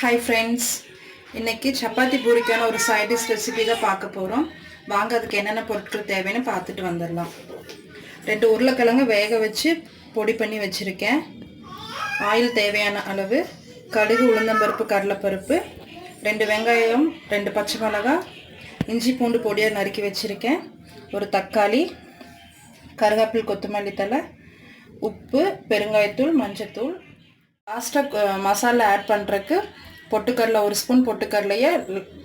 Hi friends, இன்னைக்கு சப்பாத்தி பூரிக்கான ஒரு side dish recipe தான் பார்க்க போறோம். வாங்க அதுக்கு என்னென்ன பொருட்கள் தேவைன்னு பார்த்துட்டு வந்துடலாம். 2 உருளைக்கிழங்கு வேக வச்சு பொடி பண்ணி வச்சிருக்கேன். ஆயில் தேவையான அளவு, கடுகு, உளுந்தம்பருப்பு, கடலைப்பருப்பு, 2 வெங்காயம், 2 பச்சை மிளகாய், இஞ்சி பூண்டு பொடியா நறுக்கி வச்சிருக்கேன். ஒரு தக்காளி, கருவேப்பிலை, கொத்தமல்லி தழை, உப்பு, பெருங்காயத்தூள், மஞ்சள்தூள். லாஸ்ட்டாக மசாலா ஆட் பண்ணுறதுக்கு பொட்டுக்கடலை 1 ஸ்பூன் பொட்டுக்கடலையை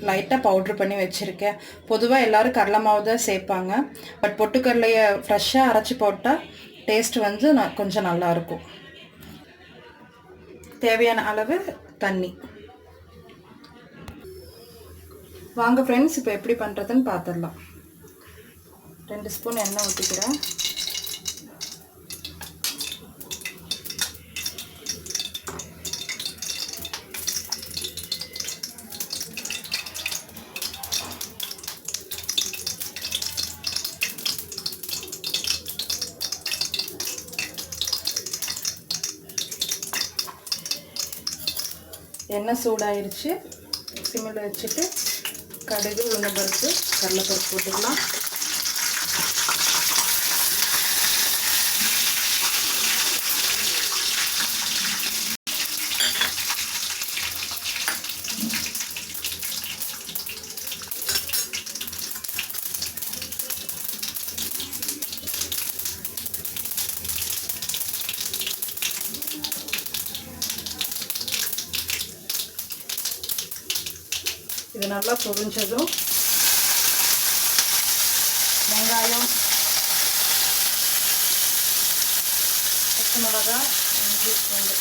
லைட்டாக பவுட்ரு பண்ணி வச்சுருக்கேன். பொதுவாக எல்லோரும் கடலை மாவு தான் சேர்ப்பாங்க. பட் பொட்டுக்கடலையை ஃப்ரெஷ்ஷாக அரைச்சி போட்டால் டேஸ்ட் வந்து கொஞ்சம் நல்லாயிருக்கும். தேவையான அளவு தண்ணி. வாங்க ஃப்ரெண்ட்ஸ், இப்போ எப்படி பண்ணுறதுன்னு பார்த்துடலாம். 2 ஸ்பூன் எண்ணெய் ஊற்றிக்கிறேன். எண்ணெய் சூடாயிருச்சு. சிம்மில் வச்சுட்டு கடுகு, உளுந்தம்பருப்பு, கடலைப்பருப்பு போட்டுக்கலாம். இது நல்லா பொரிஞ்சதும் வெங்காயம், பச்சை மிளகாய், இஞ்சி பூண்டு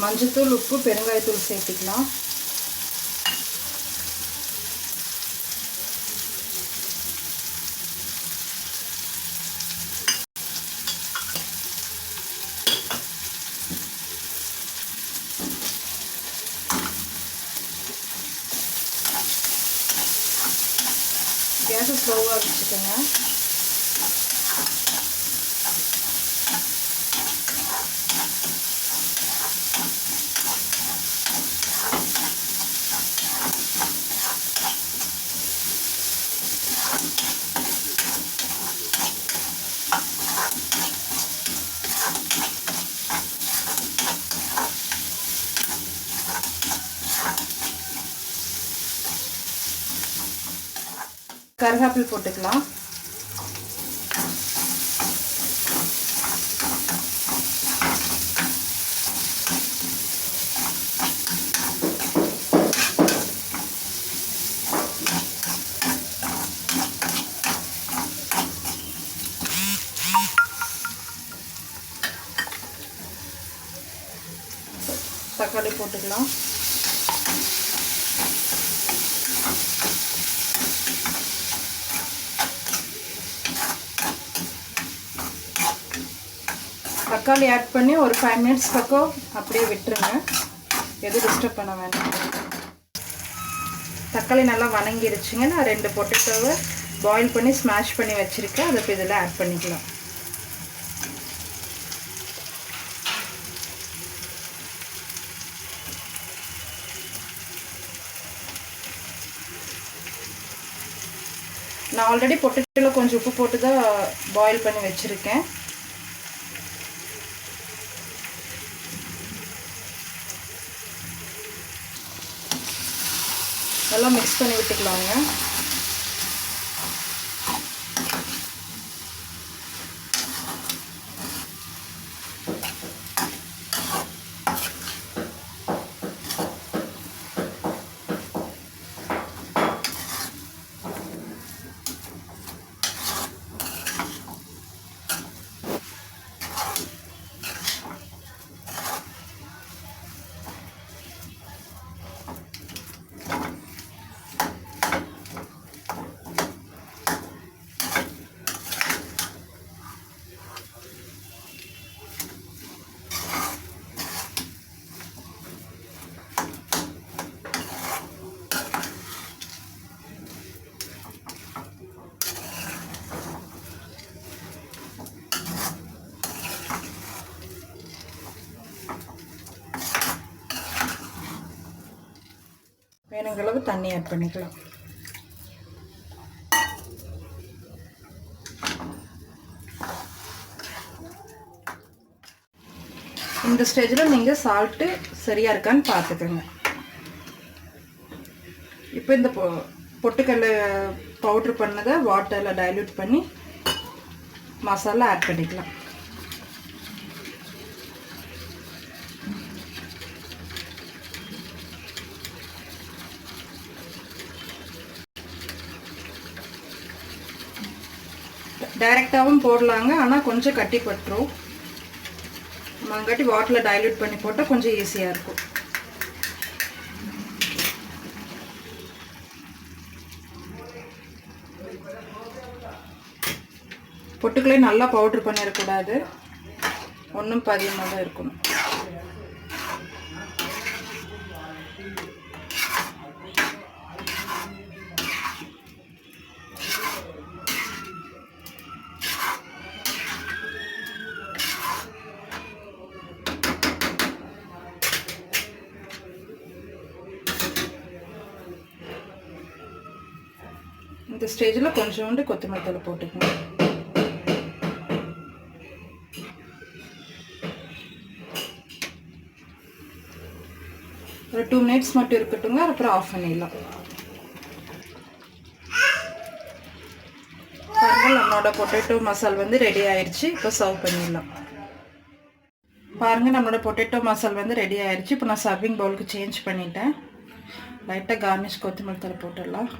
மஞ்சத்தூள், உப்பு, பெருங்காயத்தூள் சேர்த்துக்கலாம். கேஸை ஸ்லோவாக வச்சுக்கோங்க. கருவேப்பிலை போட்டுக்கலாம். தக்காளி போட்டுக்கலாம். தக்காளி ஆட் பண்ணி ஒரு 5 மினிட்ஸ் பக்கம் அப்படியே விட்டுருங்க. எதுவும் டிஸ்டர்ப் பண்ண வேண்டாம். தக்காளி நல்லா வணங்கிருச்சுங்க. நான் 2 பொட்டேட்டோவை பாயில் பண்ணி ஸ்மாஷ் பண்ணி வச்சுருக்கேன். அதை இப்போ இதில் ஆட் பண்ணிக்கலாம். நான் ஆல்ரெடி பொட்டேட்டோவில் கொஞ்சம் உப்பு போட்டு தான் பாயில் பண்ணி வச்சுருக்கேன். நல்லா மிக்ஸ் பண்ணி விட்டுக்கலாங்க. வேணுங்கிற அளவு தண்ணி ஆட் பண்ணிக்கலாம். இந்த ஸ்டேஜில் நீங்கள் சால்ட்டு சரியாக இருக்கான்னு பார்த்துக்கோங்க. இப்போ இந்த பொட்டுக்கடலை பவுட்ரு பண்ணதை வாட்டரில் டைல்யூட் பண்ணி மசாலா ஆட் பண்ணிக்கலாம். டைரெக்டாகவும் போடலாங்க, ஆனால் கொஞ்சம் கட்டி பட்டுரும். மங்காட்டி வாட்டரில் டைல்யூட் பண்ணி போட்டால் கொஞ்சம் ஈஸியாக இருக்கும். பொட்டுக்களையும் நல்லா பவுட்ரு பண்ணிடக்கூடாது, ஒன்றும் பதியமாக தான் இருக்கணும். இந்த ஸ்டேஜில் கொஞ்சோண்டு கொத்தமல்லி தழை போட்டுக்கணும். ஒரு 2 மினிட்ஸ் மட்டும் இருக்கட்டுங்க, அப்புறம் ஆஃப் பண்ணிடலாம். பாருங்கள், நம்மளோட பொட்டேட்டோ மசால் வந்து ரெடி ஆயிடுச்சு. இப்போ சர்வ் பண்ணிடலாம். பாருங்கள், நம்மளோட பொட்டேட்டோ மசால் வந்து ரெடி ஆயிடுச்சு. இப்போ நான் சர்விங் பவுலுக்கு சேஞ்ச் பண்ணிட்டேன். லைட்டாக கார்னிஷ் கொத்தமல்லி தழை போட்டுடலாம்.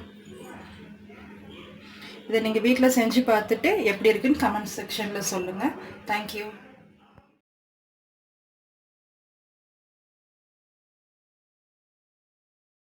இதை நீங்கள் வீட்டில் செஞ்சு பார்த்துட்டு எப்படி இருக்குன்னு கமெண்ட் செக்ஷனில் சொல்லுங்கள். தேங்க்யூ.